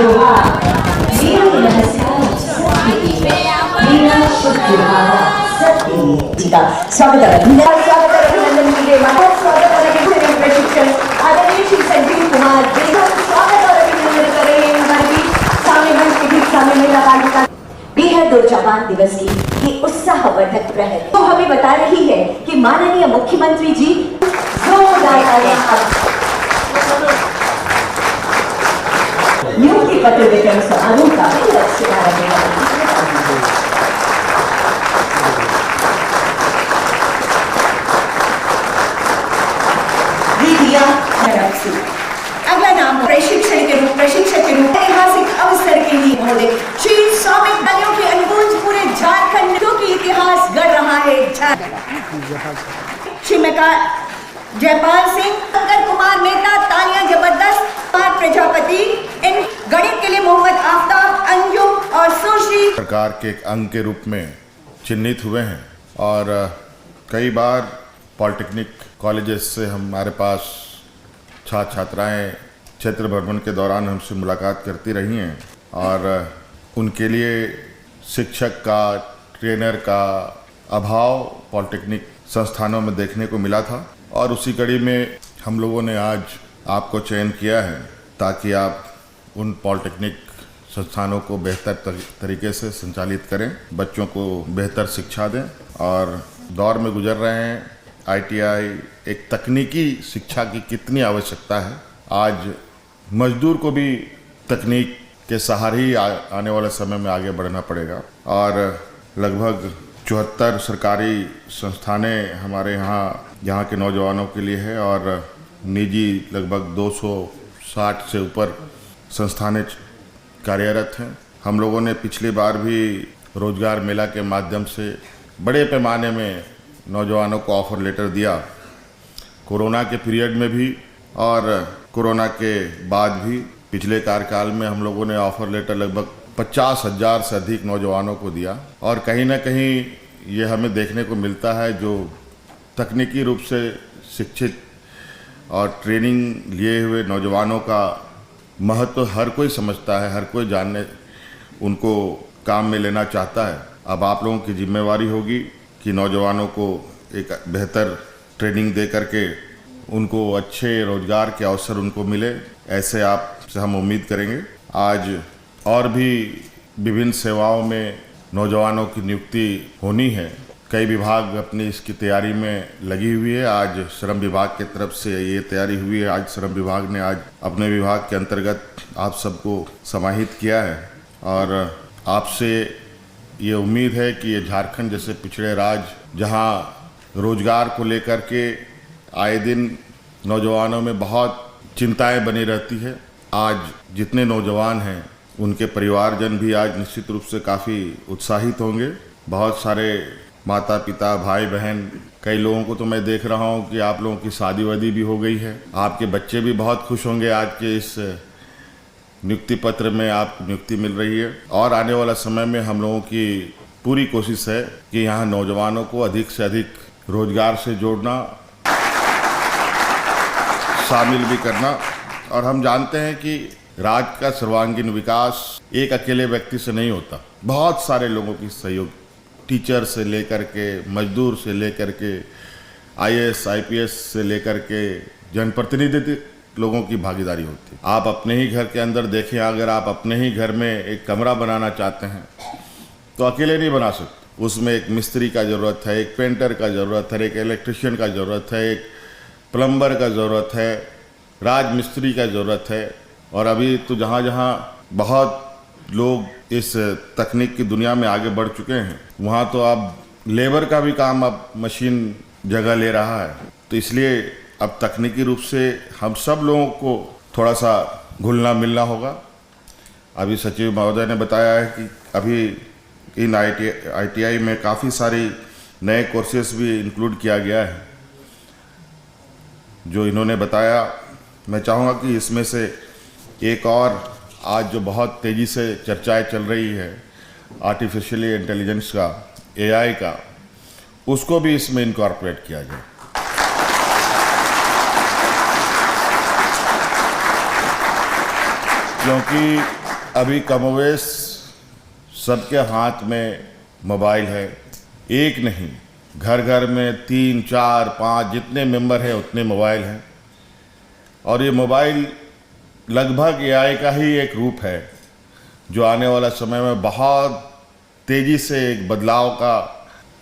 जोहार मेरे नमस्कार मेरा शुभ जोहार सत्य जी का स्वागत है अभिनंदन कीजिए महान स्वागत और प्रशिक्षण आदरणीय श्री संजीव कुमार बेहद स्वागत और अभिनंदन कर रहे हैं हमारे बीच सामने मंच के ठीक सामने महिला बालिका बेहद और जवान दिवस की ये उत्साहवर्धक प्रहर तो हमें बता रही है कि माननीय मुख्यमंत्री जी जोरदार नियुक्ति पत्र वितरण समारोह का शुभारंभ अगला नाम प्रशिक्षक के रूप ऐतिहासिक अवसर के लिए महोदय श्री स्वामी बलियों के अनुगूंज पूरे झारखंड की इतिहास गढ़ रहा है श्रीमती जयपाल सिंह, शंकर कुमार मेहता, तालियां जबरदस्त, प्रजापति, इन गणित के लिए मोहम्मद आफ्ताब, अंजुम और सुश्री सरकार के एक अंग के रूप में चिन्हित हुए हैं और कई बार पॉलिटेक्निक कॉलेजेस से हमारे पास छात्र छात्राएं क्षेत्र भ्रमण के दौरान हमसे मुलाकात करती रही हैं और उनके लिए शिक्षक का, ट्रेनर का अभाव पॉलिटेक्निक संस्थानों में देखने को मिला था और उसी कड़ी में हम लोगों ने आज आपको चयन किया है ताकि आप उन पॉलिटेक्निक संस्थानों को बेहतर तरीके से संचालित करें, बच्चों को बेहतर शिक्षा दें और दौर में गुजर रहे हैं आईटीआई एक तकनीकी शिक्षा की कितनी आवश्यकता है। आज मजदूर को भी तकनीक के सहारे ही आने वाले समय में आगे बढ़ना पड़ेगा और लगभग 74 सरकारी संस्थानें हमारे यहाँ के नौजवानों के लिए है और निजी लगभग 260 से ऊपर संस्थानें कार्यरत हैं। हम लोगों ने पिछली बार भी रोजगार मेला के माध्यम से बड़े पैमाने में नौजवानों को ऑफर लेटर दिया, कोरोना के पीरियड में भी और कोरोना के बाद भी। पिछले कार्यकाल में हम लोगों ने ऑफर लेटर लगभग 50,000 से अधिक नौजवानों को दिया और कहीं ना कहीं ये हमें देखने को मिलता है जो तकनीकी रूप से शिक्षित और ट्रेनिंग लिए हुए नौजवानों का महत्व हर कोई समझता है, हर कोई जानने उनको काम में लेना चाहता है। अब आप लोगों की जिम्मेवारी होगी कि नौजवानों को एक बेहतर ट्रेनिंग दे करके उनको अच्छे रोजगार के अवसर उनको मिले, ऐसे आपसे हम उम्मीद करेंगे। आज और भी विभिन्न सेवाओं में नौजवानों की नियुक्ति होनी है, कई विभाग अपनी इसकी तैयारी में लगी हुई है। आज श्रम विभाग की तरफ से ये तैयारी हुई है। आज श्रम विभाग ने आज अपने विभाग के अंतर्गत आप सबको समाहित किया है और आपसे ये उम्मीद है कि ये झारखंड जैसे पिछड़े राज्य जहाँ रोजगार को लेकर के आए दिन नौजवानों में बहुत चिंताएं बनी रहती है, आज जितने नौजवान हैं उनके परिवारजन भी आज निश्चित रूप से काफ़ी उत्साहित होंगे। बहुत सारे माता पिता, भाई बहन, कई लोगों को तो मैं देख रहा हूं कि आप लोगों की शादी वादी भी हो गई है। आपके बच्चे भी बहुत खुश होंगे आज के इस नियुक्ति पत्र में आपको नियुक्ति मिल रही है और आने वाला समय में हम लोगों की पूरी कोशिश है कि यहाँ नौजवानों को अधिक से अधिक रोजगार से जोड़ना, शामिल भी करना। और हम जानते हैं कि राज्य का सर्वांगीण विकास एक अकेले व्यक्ति से नहीं होता, बहुत सारे लोगों की सहयोग, टीचर से लेकर के, मजदूर से लेकर के, आईएएस आईपीएस से लेकर के जनप्रतिनिधि लोगों की भागीदारी होती है। आप अपने ही घर के अंदर देखें, अगर आप अपने ही घर में एक कमरा बनाना चाहते हैं तो अकेले नहीं बना सकते, उसमें एक मिस्त्री का ज़रूरत है, एक पेंटर का ज़रूरत है, एक इलेक्ट्रिशियन का ज़रूरत है, एक प्लम्बर का ज़रूरत है, राज मिस्त्री का ज़रूरत है। और अभी तो जहाँ जहाँ बहुत लोग इस तकनीक की दुनिया में आगे बढ़ चुके हैं, वहाँ तो अब लेबर का भी काम अब मशीन जगह ले रहा है। तो इसलिए अब तकनीकी रूप से हम सब लोगों को थोड़ा सा घुलना मिलना होगा। अभी सचिव महोदय ने बताया है कि अभी इन आईटीआई में काफ़ी सारी नए कोर्सेस भी इंक्लूड किया गया है जो इन्होंने बताया। मैं चाहूँगा कि इसमें से एक और आज जो बहुत तेज़ी से चर्चाएं चल रही है आर्टिफिशियल इंटेलिजेंस का, एआई का, उसको भी इसमें इनकॉर्पोरेट किया जाए। क्योंकि अभी कमोवेश सबके हाथ में मोबाइल है। एक नहीं, घर घर में 3, 4, 5 जितने मेंबर हैं उतने मोबाइल हैं। और ये मोबाइल लगभग एआई का ही एक रूप है जो आने वाला समय में बहुत तेज़ी से एक बदलाव का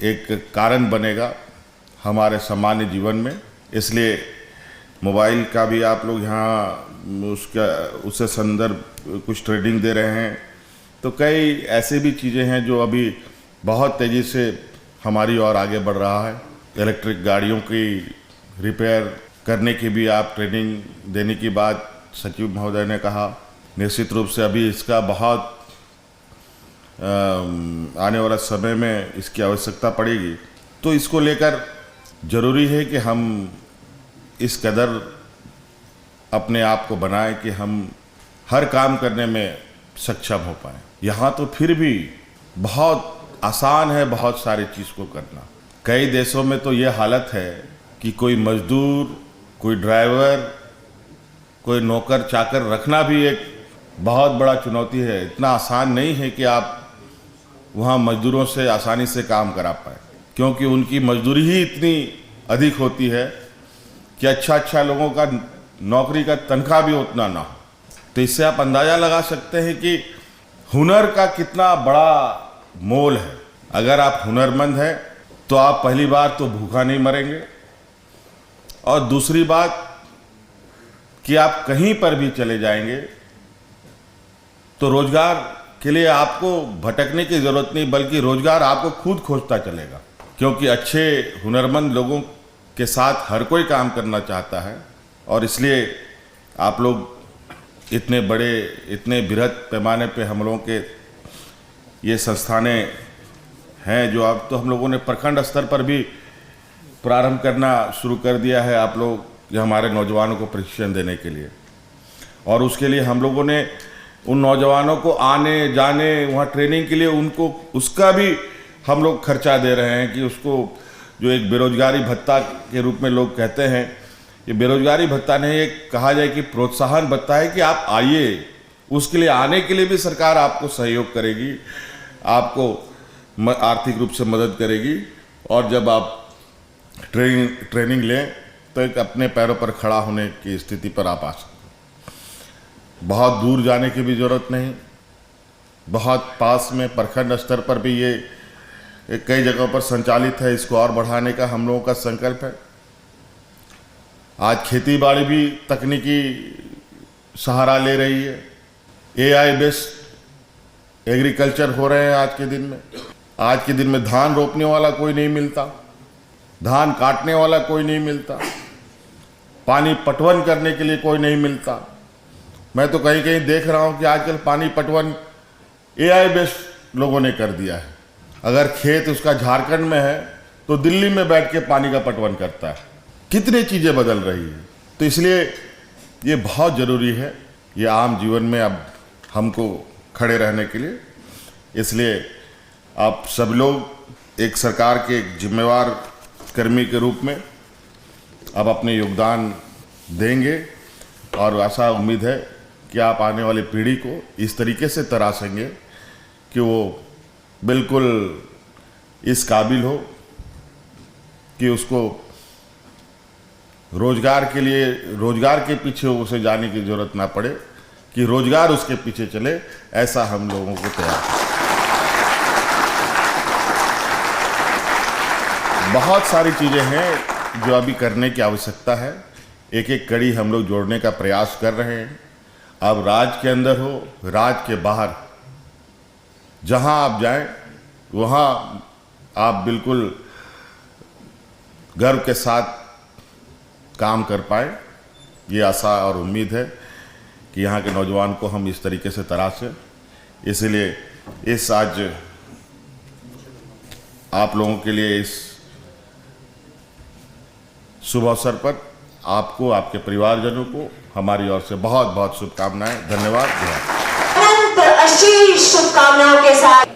एक कारण बनेगा हमारे सामान्य जीवन में। इसलिए मोबाइल का भी आप लोग यहाँ उससे संदर्भ कुछ ट्रेडिंग दे रहे हैं। तो कई ऐसे भी चीज़ें हैं जो अभी बहुत तेज़ी से हमारी ओर आगे बढ़ रहा है। इलेक्ट्रिक गाड़ियों की रिपेयर करने की भी आप ट्रेनिंग देने की बात सचिव महोदय ने कहा। निश्चित रूप से अभी इसका बहुत आने वाला समय में इसकी आवश्यकता पड़ेगी। तो इसको लेकर ज़रूरी है कि हम इस कदर अपने आप को बनाएं कि हम हर काम करने में सक्षम हो पाएँ। यहाँ तो फिर भी बहुत आसान है बहुत सारी चीज़ को करना। कई देशों में तो ये हालत है कि कोई मजदूर, कोई ड्राइवर, कोई नौकर चाकर रखना भी एक बहुत बड़ा चुनौती है। इतना आसान नहीं है कि आप वहाँ मजदूरों से आसानी से काम करा पाए, क्योंकि उनकी मजदूरी ही इतनी अधिक होती है कि अच्छा लोगों का नौकरी का तनख्वाह भी उतना ना हो। तो इससे आप अंदाज़ा लगा सकते हैं कि हुनर का कितना बड़ा मोल है। अगर आप हुनरमंद हैं तो आप पहली बार तो भूखा नहीं मरेंगे, और दूसरी बात कि आप कहीं पर भी चले जाएंगे तो रोजगार के लिए आपको भटकने की ज़रूरत नहीं, बल्कि रोजगार आपको खुद खोजता चलेगा। क्योंकि अच्छे हुनरमंद लोगों के साथ हर कोई काम करना चाहता है। और इसलिए आप लोग इतने बड़े, इतने बृहद पैमाने पे हम लोगों के ये संस्थानें हैं जो अब तो हम लोगों ने प्रखंड स्तर पर भी प्रारंभ करना शुरू कर दिया है। आप लोग हमारे नौजवानों को प्रशिक्षण देने के लिए, और उसके लिए हम लोगों ने उन नौजवानों को आने जाने वहाँ ट्रेनिंग के लिए उनको उसका भी हम लोग खर्चा दे रहे हैं कि उसको जो एक बेरोजगारी भत्ता के रूप में लोग कहते हैं, ये बेरोजगारी भत्ता नहीं, एक कहा जाए कि प्रोत्साहन भत्ता है कि आप आइए। उसके लिए आने के लिए भी सरकार आपको सहयोग करेगी, आपको आर्थिक रूप से मदद करेगी। और जब आप ट्रेनिंग लें तो एक अपने पैरों पर खड़ा होने की स्थिति पर आप आ सकते। बहुत दूर जाने की भी ज़रूरत नहीं, बहुत पास में प्रखंड स्तर पर भी ये कई जगहों पर संचालित है। इसको और बढ़ाने का हम लोगों का संकल्प है। आज खेती बाड़ी भी तकनीकी सहारा ले रही है। एआई बेस्ड एग्रीकल्चर हो रहे हैं आज के दिन में। आज के दिन में धान रोपने वाला कोई नहीं मिलता, धान काटने वाला कोई नहीं मिलता, पानी पटवन करने के लिए कोई नहीं मिलता। मैं तो कहीं कहीं देख रहा हूँ कि आजकल पानी पटवन एआई बेस्ड लोगों ने कर दिया है। अगर खेत उसका झारखंड में है तो दिल्ली में बैठ के पानी का पटवन करता है। कितनी चीज़ें बदल रही हैं। तो इसलिए ये बहुत ज़रूरी है ये आम जीवन में अब हमको खड़े रहने के लिए। इसलिए आप सब लोग एक सरकार के एक जिम्मेवार कर्मी के रूप में अब अपने योगदान देंगे, और ऐसा उम्मीद है कि आप आने वाली पीढ़ी को इस तरीके से तराशेंगे कि वो बिल्कुल इस काबिल हो कि उसको रोजगार के लिए, रोजगार के पीछे उसे जाने की ज़रूरत ना पड़े, कि रोजगार उसके पीछे चले। ऐसा हम लोगों को तैयार है। बहुत सारी चीज़ें हैं जो अभी करने की आवश्यकता है। एक एक कड़ी हम लोग जोड़ने का प्रयास कर रहे हैं। अब राज्य के अंदर हो, राज्य के बाहर, जहां आप जाएं वहां आप बिल्कुल गर्व के साथ काम कर पाए। ये आशा और उम्मीद है कि यहाँ के नौजवान को हम इस तरीके से तराशें। इसलिए इस आज आप लोगों के लिए इस शुभ अवसर पर आपको, आपके परिवारजनों को हमारी ओर से बहुत बहुत शुभकामनाएं। धन्यवाद। अनंत आशीष शुभकामनाओं के साथ